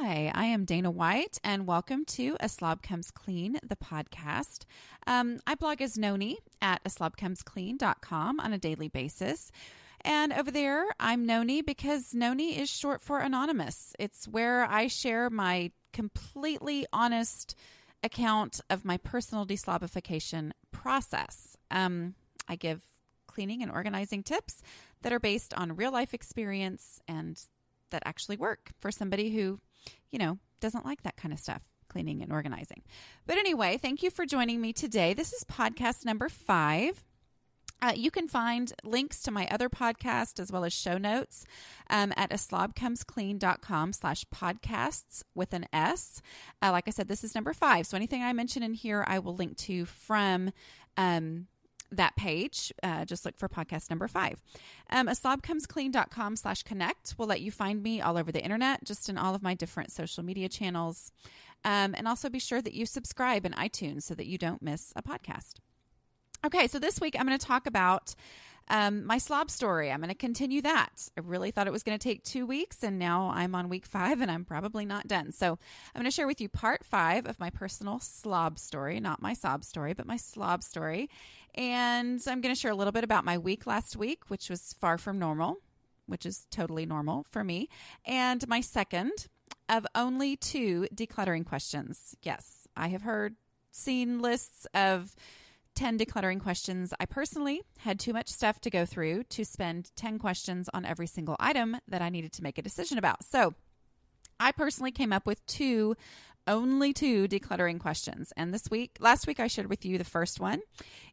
Namaste. I am Dana White, and welcome to A Slob Comes Clean, the podcast. I blog as Noni at aslobcomesclean.com on a daily basis. And over there, I'm Noni because Noni is short for anonymous. It's where I share my completely honest account of my personal deslobification process. I give cleaning and organizing tips that are based on real life experience and that actually work for somebody who, doesn't like that kind of stuff, cleaning and organizing. But anyway, thank you for joining me today. This is podcast number 5. You can find links to my other podcast as well as show notes at aslobcomesclean.com/podcasts with an S. Like I said, this is number 5. So anything I mention in here, I will link to from that page. Just look for podcast number 5. aslobcomesclean.com/connect will let you find me all over the internet, just in all of my different social media channels. And also be sure that you subscribe in iTunes so that you don't miss a podcast. Okay, so this week I'm going to talk about my slob story. I'm going to continue that. I really thought it was going to take 2 weeks, and now I'm on week 5, and I'm probably not done. So I'm going to share with you part 5 of my personal slob story, not my sob story, but my slob story. And I'm going to share a little bit about my week last week, which was far from normal, which is totally normal for me, and my second of only 2 decluttering questions. Yes, I have seen lists of 10 decluttering questions. I personally had too much stuff to go through to spend 10 questions on every single item that I needed to make a decision about. So I personally came up with only two decluttering questions. And last week I shared with you the first one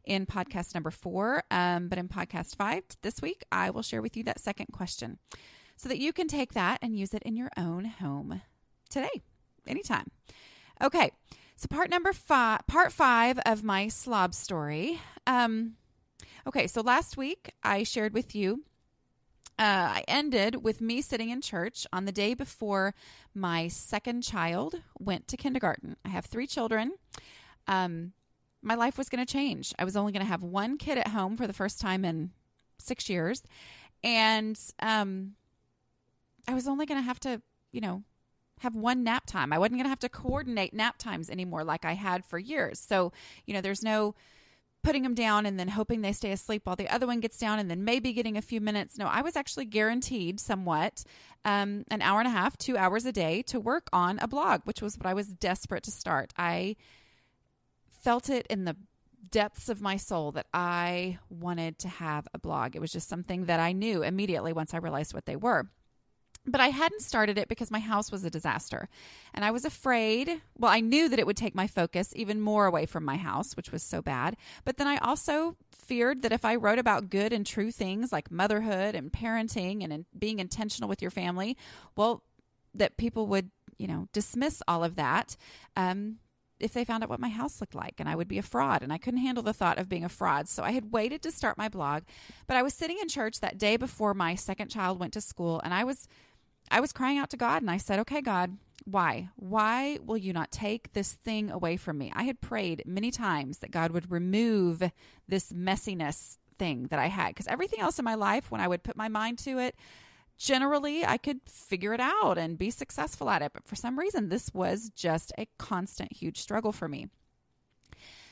in podcast number 4. But in podcast 5 this week, I will share with you that second question so that you can take that and use it in your own home today, anytime. Okay. So part 5 of my slob story. Okay, so last week I shared with you, I ended with me sitting in church on the day before my second child went to kindergarten. I have 3 children. My life was going to change. I was only going to have 1 kid at home for the first time in 6 years. And I was only going to have to, have 1 nap time. I wasn't going to have to coordinate nap times anymore like I had for years. So, there's no putting them down and then hoping they stay asleep while the other one gets down and then maybe getting a few minutes. No, I was actually guaranteed somewhat an hour and a half, 2 hours a day to work on a blog, which was what I was desperate to start. I felt it in the depths of my soul that I wanted to have a blog. It was just something that I knew immediately once I realized what they were. But I hadn't started it because my house was a disaster. And I was afraid, I knew that it would take my focus even more away from my house, which was so bad. But then I also feared that if I wrote about good and true things like motherhood and parenting and being intentional with your family, that people would, dismiss all of that if they found out what my house looked like, and I would be a fraud, and I couldn't handle the thought of being a fraud. So I had waited to start my blog, but I was sitting in church that day before my second child went to school, and I was crying out to God, and I said, okay, God, why? Why will you not take this thing away from me? I had prayed many times that God would remove this messiness thing that I had, because everything else in my life, when I would put my mind to it, generally I could figure it out and be successful at it. But for some reason, this was just a constant, huge struggle for me.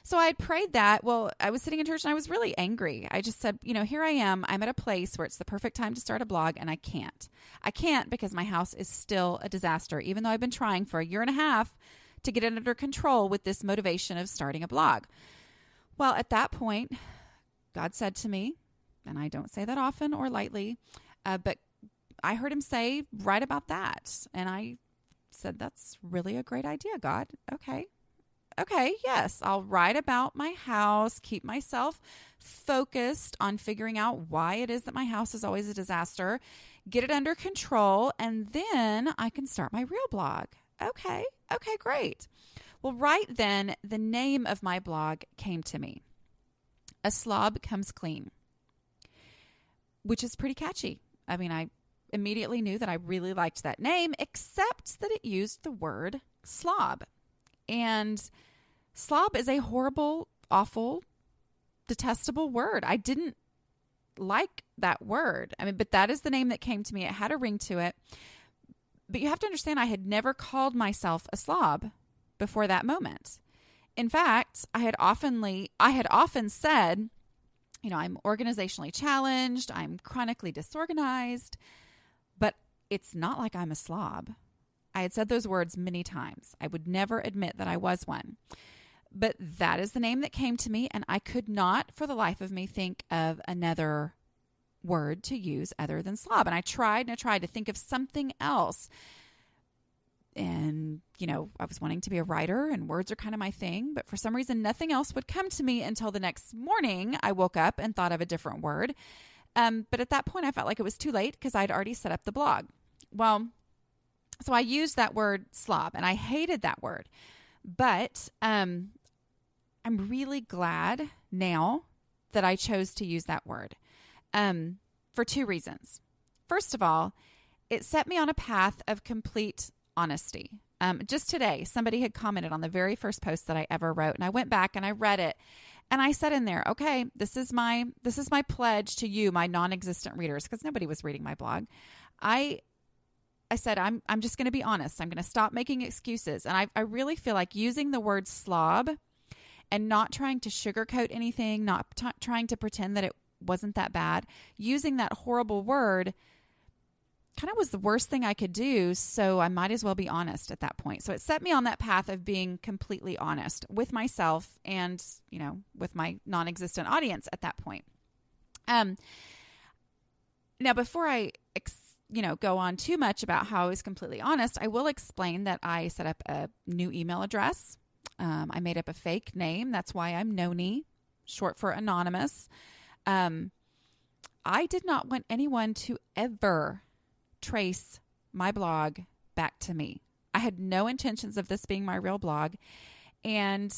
So I had prayed that. I was sitting in church and I was really angry. I just said, here I am. I'm at a place where it's the perfect time to start a blog, and I can't. I can't because my house is still a disaster, even though I've been trying for a year and a half to get it under control with this motivation of starting a blog. Well, at that point, God said to me, and I don't say that often or lightly, but I heard him say, write about that. And I said, that's really a great idea, God. Okay, yes, I'll write about my house, keep myself focused on figuring out why it is that my house is always a disaster, get it under control, and then I can start my real blog. Okay, great. Well, right then, the name of my blog came to me. A Slob Comes Clean, which is pretty catchy. I mean, I immediately knew that I really liked that name, except that it used the word slob. And slob is a horrible, awful, detestable word. I didn't like that word. But that is the name that came to me. It had a ring to it. But you have to understand, I had never called myself a slob before that moment. In fact, I had often said, I'm organizationally challenged, I'm chronically disorganized, but it's not like I'm a slob. I had said those words many times. I would never admit that I was one. But that is the name that came to me, and I could not for the life of me think of another word to use other than slob. And I tried to think of something else. And, I was wanting to be a writer, and words are kind of my thing. But for some reason, nothing else would come to me until the next morning. I woke up and thought of a different word. But at that point, I felt like it was too late because I'd already set up the blog. Well, so I used that word slob, and I hated that word. But I'm really glad now that I chose to use that word for two reasons. First of all, it set me on a path of complete honesty. Just today, somebody had commented on the very first post that I ever wrote, and I went back and I read it, and I said in there, okay, this is my pledge to you, my non-existent readers, because nobody was reading my blog. I said, I'm just going to be honest. I'm going to stop making excuses. And I really feel like using the word slob and not trying to sugarcoat anything, not trying to pretend that it wasn't that bad, using that horrible word kind of was the worst thing I could do. So I might as well be honest at that point. So it set me on that path of being completely honest with myself and, with my non-existent audience at that point. Now, before I go on too much about how I was completely honest, I will explain that I set up a new email address. I made up a fake name. That's why I'm Noni, short for anonymous. I did not want anyone to ever trace my blog back to me. I had no intentions of this being my real blog. And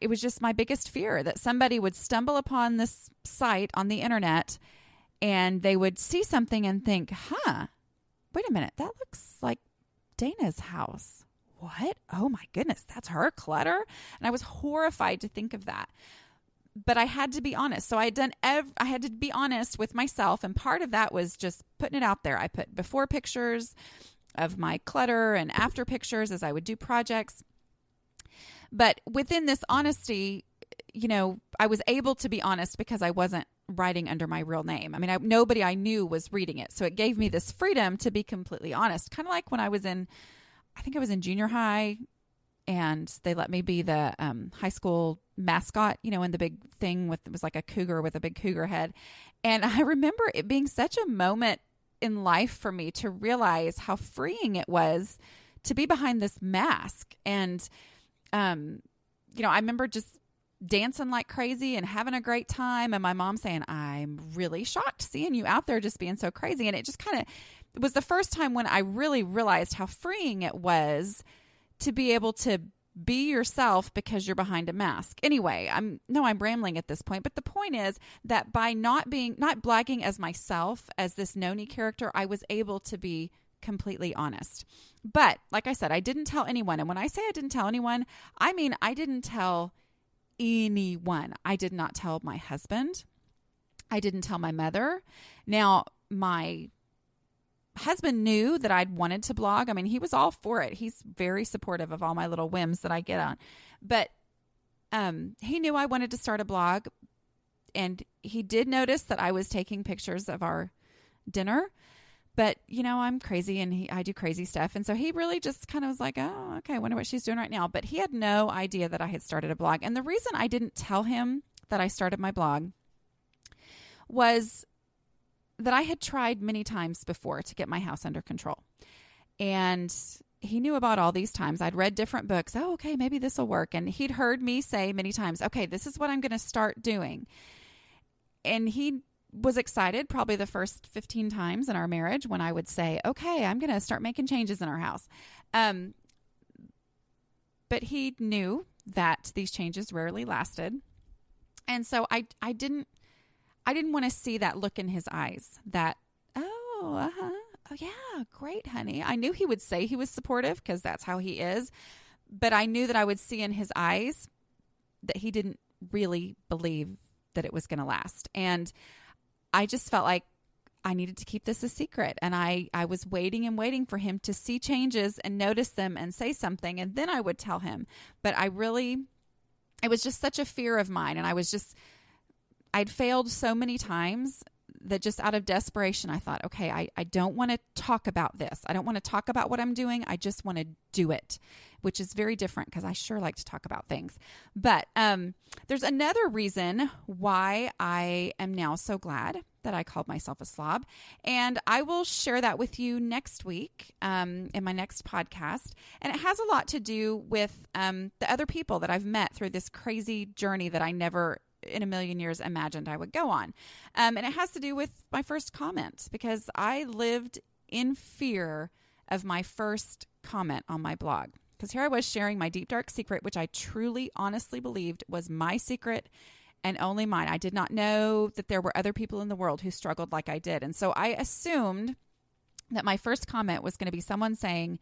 it was just my biggest fear that somebody would stumble upon this site on the internet and they would see something and think, wait a minute, that looks like Dana's house. What? Oh my goodness, that's her clutter? And I was horrified to think of that. But I had to be honest. So I had to be honest with myself. And part of that was just putting it out there. I put before pictures of my clutter and after pictures as I would do projects. But within this honesty, I was able to be honest because I wasn't writing under my real name. I mean, nobody I knew was reading it. So it gave me this freedom to be completely honest. Kind of like when I was in junior high, and they let me be the high school mascot, in the big thing it was like a cougar with a big cougar head. And I remember it being such a moment in life for me to realize how freeing it was to be behind this mask. And, I remember just dancing like crazy and having a great time. And my mom saying, I'm really shocked seeing you out there just being so crazy. And it just it was the first time when I really realized how freeing it was to be able to be yourself because you're behind a mask. Anyway, I'm rambling at this point, but the point is that by not blagging as myself, as this Noni character, I was able to be completely honest. But like I said, I didn't tell anyone. And when I say I didn't tell anyone, I mean, I didn't tell anyone. I did not tell my husband. I didn't tell my mother. Now, my husband knew that I'd wanted to blog. I mean, he was all for it. He's very supportive of all my little whims that I get on. But he knew I wanted to start a blog, and he did notice that I was taking pictures of our dinner. But, I'm crazy and I do crazy stuff. And so he really just kind of was like, oh, okay, I wonder what she's doing right now. But he had no idea that I had started a blog. And the reason I didn't tell him that I started my blog was that I had tried many times before to get my house under control. And he knew about all these times. I'd read different books. Oh, okay, maybe this will work. And he'd heard me say many times, okay, this is what I'm going to start doing. And he was excited probably the first 15 times in our marriage when I would say, okay, I'm going to start making changes in our house. But he knew that these changes rarely lasted. And so I didn't want to see that look in his eyes that, oh yeah, great, honey. I knew he would say he was supportive because that's how he is. But I knew that I would see in his eyes that he didn't really believe that it was going to last. And I just felt like I needed to keep this a secret. And I was waiting and waiting for him to see changes and notice them and say something. And then I would tell him. But it was just such a fear of mine. And I'd failed so many times that just out of desperation, I thought, okay, I don't want to talk about this. I don't want to talk about what I'm doing. I just want to do it, which is very different because I sure like to talk about things. But there's another reason why I am now so glad that I called myself a slob. And I will share that with you next week in my next podcast. And it has a lot to do with the other people that I've met through this crazy journey that I never in a million years imagined I would go on. And it has to do with my first comment, because I lived in fear of my first comment on my blog. Because here I was sharing my deep, dark secret, which I truly, honestly believed was my secret and only mine. I did not know that there were other people in the world who struggled like I did. And so I assumed that my first comment was going to be someone saying,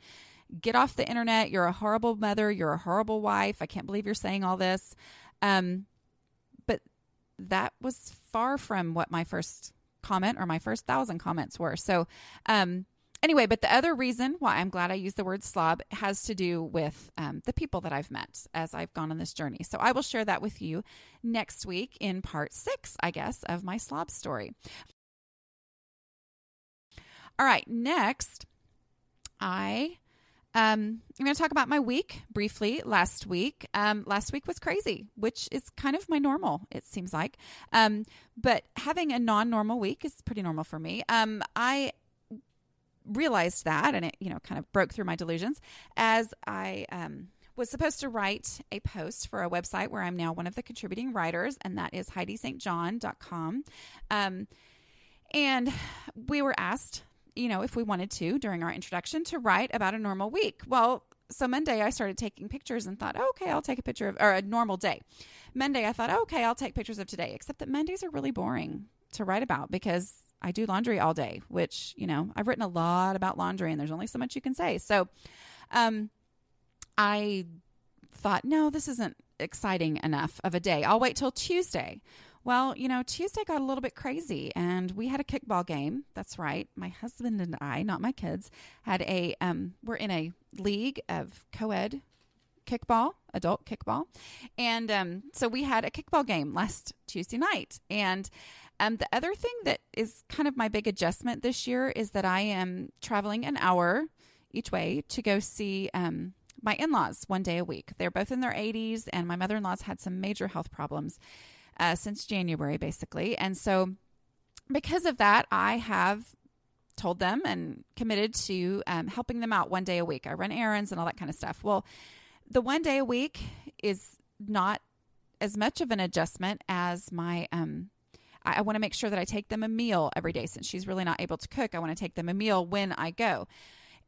get off the internet. You're a horrible mother. You're a horrible wife. I can't believe you're saying all this. But that was far from what my first comment or my first 1,000 comments were. So, anyway, but the other reason why I'm glad I used the word slob has to do with the people that I've met as I've gone on this journey. So I will share that with you next week in part 6, I guess, of my slob story. All right, next, I'm going to talk about my week briefly. Last week was crazy, which is kind of my normal, it seems like. But having a non-normal week is pretty normal for me. I realized that, and it, kind of broke through my delusions as I was supposed to write a post for a website where I'm now one of the contributing writers, and that is HeidiSt.John.com. And we were asked, if we wanted to, during our introduction, to write about a normal week. Well, so Monday I started taking pictures and thought, okay, I'll take a picture of, or a normal day. Monday I thought, okay, I'll take pictures of today, except that Mondays are really boring to write about because I do laundry all day, which, I've written a lot about laundry and there's only so much you can say. So, I thought, no, this isn't exciting enough of a day. I'll wait till Tuesday. Well, Tuesday got a little bit crazy and we had a kickball game. That's right. My husband and I, not my kids, had we're in a league of co-ed kickball, adult kickball. And so we had a kickball game last Tuesday night. And the other thing that is kind of my big adjustment this year is that I am traveling an hour each way to go see my in-laws one day a week. They're both in their 80s, and my mother-in-law's had some major health problems since January, basically. And so because of that, I have told them and committed to helping them out one day a week. I run errands and all that kind of stuff. Well, the one day a week is not as much of an adjustment as my I want to make sure that I take them a meal every day. Since she's really not able to cook, I want to take them a meal when I go.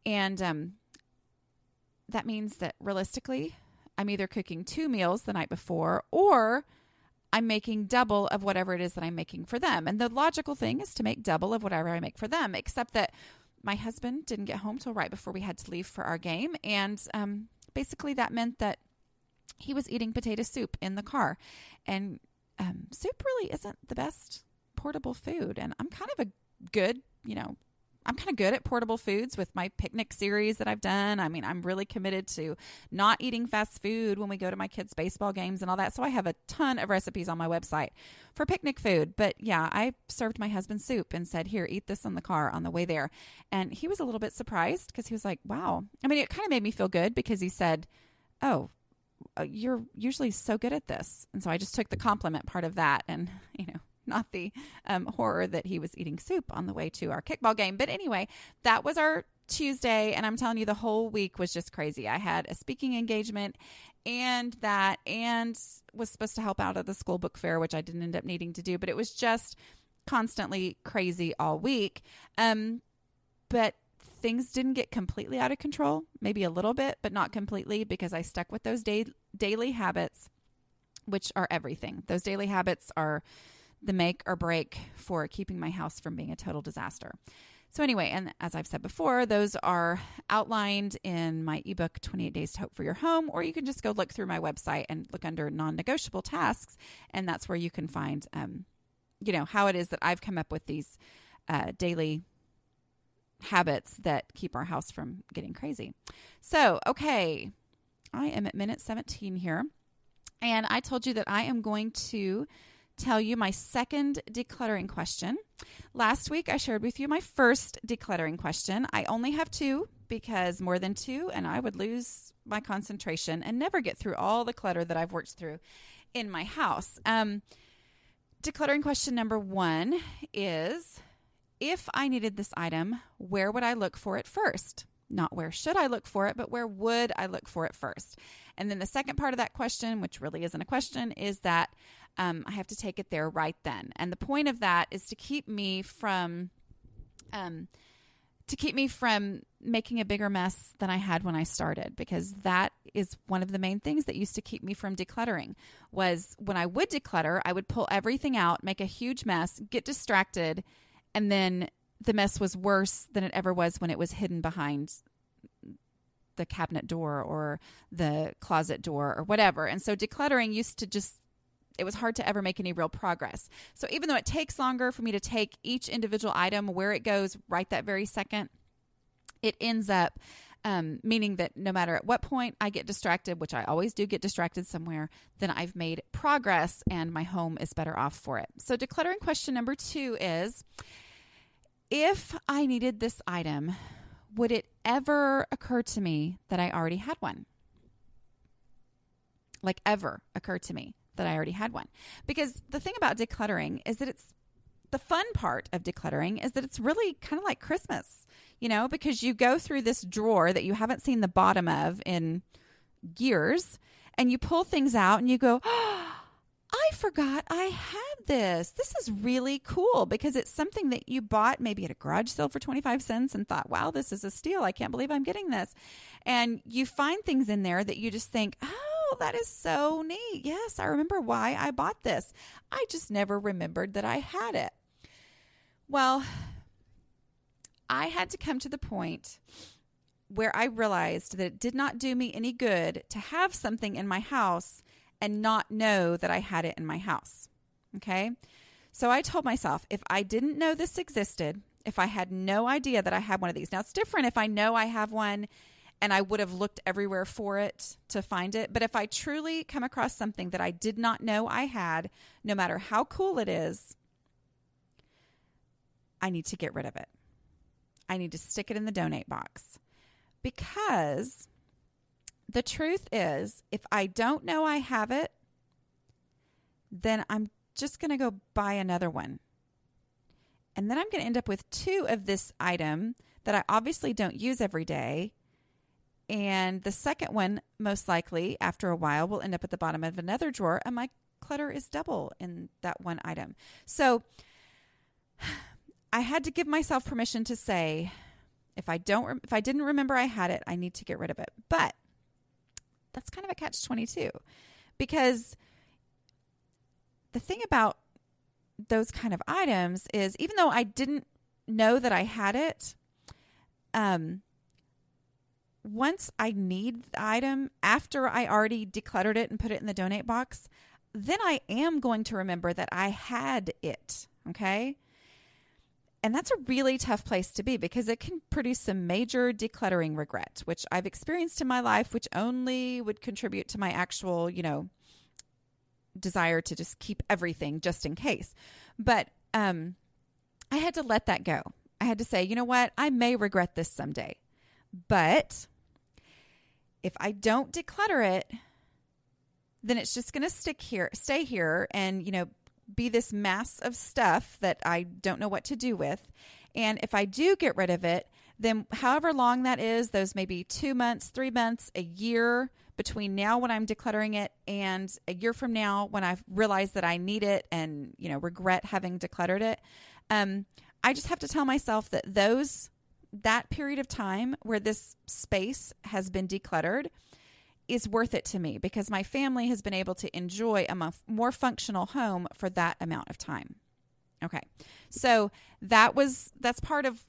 And that means that realistically, I'm either cooking 2 meals the night before or I'm making double of whatever it is that I'm making for them. And the logical thing is to make double of whatever I make for them, except that my husband didn't get home till right before we had to leave for our game. And basically that meant that he was eating potato soup in the car. And soup really isn't the best portable food. And I'm kind of I'm kind of good at portable foods with my picnic series that I've done. I mean, I'm really committed to not eating fast food when we go to my kids' baseball games and all that. So I have a ton of recipes on my website for picnic food. But yeah, I served my husband soup and said, here, eat this in the car on the way there. And he was a little bit surprised because he was like, wow. I mean, it kind of made me feel good because he said, oh, you're usually so good at this. And so I just took the compliment part of that and, not the horror that he was eating soup on the way to our kickball game. But anyway, that was our Tuesday. And I'm telling you, the whole week was just crazy. I had a speaking engagement and was supposed to help out at the school book fair, which I didn't end up needing to do. But it was just constantly crazy all week. But things didn't get completely out of control, maybe a little bit, but not completely, because I stuck with those daily habits, which are everything. Those daily habits are the make or break for keeping my house from being a total disaster. So anyway, and as I've said before, those are outlined in my ebook, 28 Days to Hope for Your Home, or you can just go look through my website and look under non-negotiable tasks. And that's where you can find, how it is that I've come up with these daily habits that keep our house from getting crazy. So, okay, I am at minute 17 here. And I told you that I am going to tell you my second decluttering question. Last week, I shared with you my first decluttering question. I only have two because more than two, and I would lose my concentration and never get through all the clutter that I've worked through in my house. Decluttering question number 1 is, if I needed this item, where would I look for it first? Not where should I look for it, but where would I look for it first? And then the second part of that question, which really isn't a question, is that I have to take it there right then. And the point of that is to keep me from making a bigger mess than I had when I started, because that is one of the main things that used to keep me from decluttering. Was when I would declutter, I would pull everything out, make a huge mess, get distracted, and then the mess was worse than it ever was when it was hidden behind the cabinet door or the closet door or whatever. And so decluttering used to it was hard to ever make any real progress. So even though it takes longer for me to take each individual item where it goes right that very second, it ends up meaning that no matter at what point I get distracted, which I always do get distracted somewhere, then I've made progress and my home is better off for it. So decluttering question number 2 is, if I needed this item, would it ever occur to me that I already had one? Like, ever occur to me that I already had one? Because the thing about decluttering is that the fun part of decluttering is that it's really kind of like Christmas, because you go through this drawer that you haven't seen the bottom of in years, and you pull things out and you go, oh, I forgot I had this. This is really cool, because it's something that you bought maybe at a garage sale for 25 cents and thought, wow, this is a steal. I can't believe I'm getting this. And you find things in there that you just think, oh, that is so neat. Yes, I remember why I bought this. I just never remembered that I had it. Well, I had to come to the point where I realized that it did not do me any good to have something in my house and not know that I had it in my house. Okay? So I told myself, if I didn't know this existed, if I had no idea that I had one of these. Now, it's different if I know I have one and I would have looked everywhere for it to find it. But if I truly come across something that I did not know I had, no matter how cool it is, I need to get rid of it. I need to stick it in the donate box. Because the truth is, if I don't know I have it, then I'm just going to go buy another one. And then I'm going to end up with 2 of this item that I obviously don't use every day. And the second one, most likely, after a while, will end up at the bottom of another drawer, and my clutter is double in that one item. So I had to give myself permission to say, if I didn't remember I had it, I need to get rid of it. But that's kind of a catch-22, because the thing about those kind of items is, even though I didn't know that I had it, once I need the item, after I already decluttered it and put it in the donate box, then I am going to remember that I had it, okay? And that's a really tough place to be, because it can produce some major decluttering regret, which I've experienced in my life, which only would contribute to my actual, desire to just keep everything just in case. But I had to let that go. I had to say, you know what? I may regret this someday. But if I don't declutter it, then it's just going to stay here and, be this mass of stuff that I don't know what to do with. And if I do get rid of it, then however long that is, those maybe 2 months, 3 months, a year between now when I'm decluttering it and a year from now when I've realized that I need it and, regret having decluttered it, I just have to tell myself that that period of time where this space has been decluttered is worth it to me, because my family has been able to enjoy a more functional home for that amount of time. Okay. So that's part of,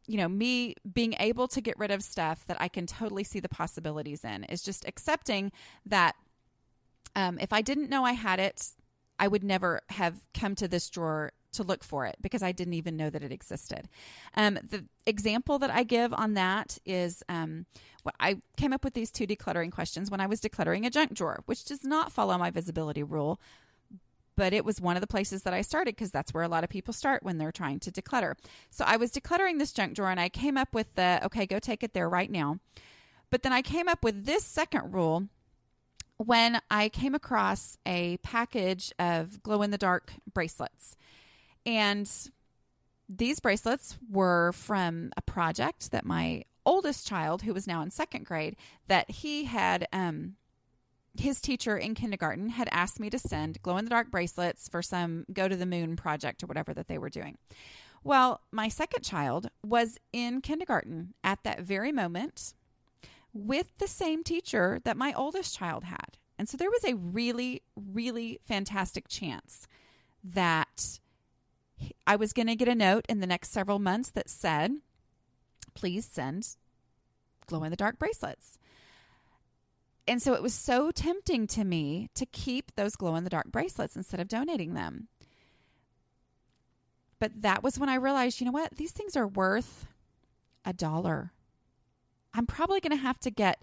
me being able to get rid of stuff that I can totally see the possibilities in, is just accepting that if I didn't know I had it, I would never have come to this drawer to look for it because I didn't even know that it existed. The example that I give on that is I came up with these 2 decluttering questions when I was decluttering a junk drawer, which does not follow my visibility rule, but it was one of the places that I started because that's where a lot of people start when they're trying to declutter. So I was decluttering this junk drawer and I came up with okay, go take it there right now. But then I came up with this second rule when I came across a package of glow-in-the-dark bracelets. And these bracelets were from a project that my oldest child, who was now in 2nd grade, that he had, his teacher in kindergarten had asked me to send glow-in-the-dark bracelets for some go-to-the-moon project or whatever that they were doing. Well, my 2nd child was in kindergarten at that very moment with the same teacher that my oldest child had. And so there was a really, really fantastic chance that I was going to get a note in the next several months that said, please send glow-in-the-dark bracelets. And so it was so tempting to me to keep those glow-in-the-dark bracelets instead of donating them. But that was when I realized, you know what? These things are worth $1. I'm probably going to have to get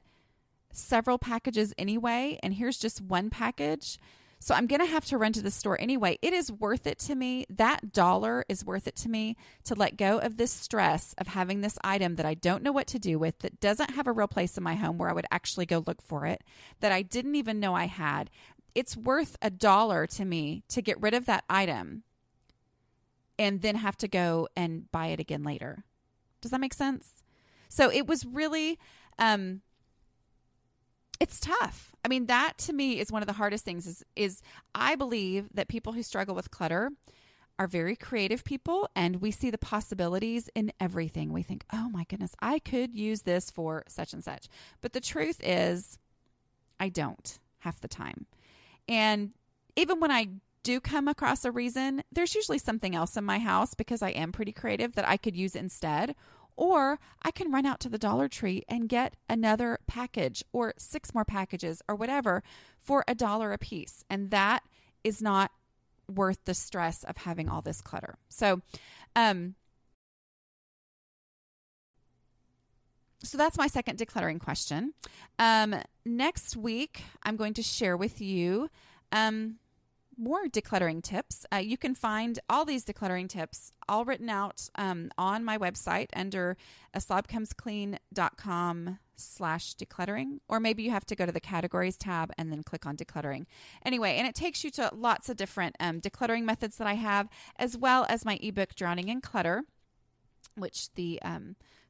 several packages anyway, and here's just one package. So I'm going to have to run to the store anyway. It is worth it to me. That $1 is worth it to me to let go of this stress of having this item that I don't know what to do with, that doesn't have a real place in my home where I would actually go look for it, that I didn't even know I had. It's worth $1 to me to get rid of that item and then have to go and buy it again later. Does that make sense? So it was really, it's tough. I mean, that to me is one of the hardest things is I believe that people who struggle with clutter are very creative people, and we see the possibilities in everything. We think, oh my goodness, I could use this for such and such. But the truth is, I don't half the time. And even when I do come across a reason, there's usually something else in my house because I am pretty creative that I could use instead. Or I can run out to the Dollar Tree and get another package or 6 more packages or whatever for $1 a piece. And that is not worth the stress of having all this clutter. So that's my second decluttering question. Next week, I'm going to share with you more decluttering tips. You can find all these decluttering tips all written out on my website under aslobcomesclean.com/decluttering, or maybe you have to go to the categories tab and then click on decluttering. Anyway, and it takes you to lots of different decluttering methods that I have, as well as my ebook, Drowning in Clutter, which the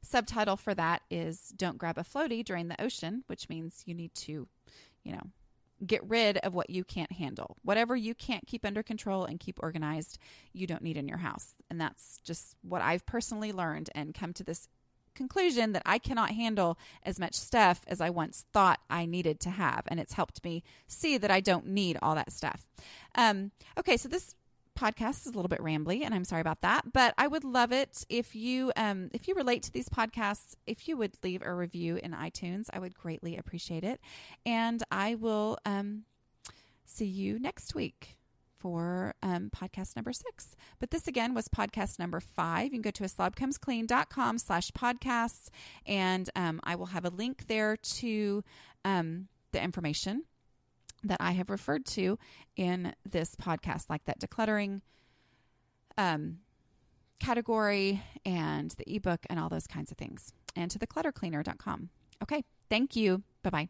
subtitle for that is Don't Grab a Floaty During the Ocean, which means you need to, get rid of what you can't handle. Whatever you can't keep under control and keep organized, you don't need in your house. And that's just what I've personally learned and come to this conclusion that I cannot handle as much stuff as I once thought I needed to have. And it's helped me see that I don't need all that stuff. Okay, so this podcast is a little bit rambly, and I'm sorry about that, but I would love it if you relate to these podcasts, if you would leave a review in iTunes. I would greatly appreciate it. And I will see you next week for podcast number 6. But this again was podcast number 5. You can go to aslobcomesclean.com/podcasts, and I will have a link there to the information that I have referred to in this podcast, like that decluttering category and the ebook and all those kinds of things, and to thecluttercleaner.com. Okay, thank you. Bye-bye.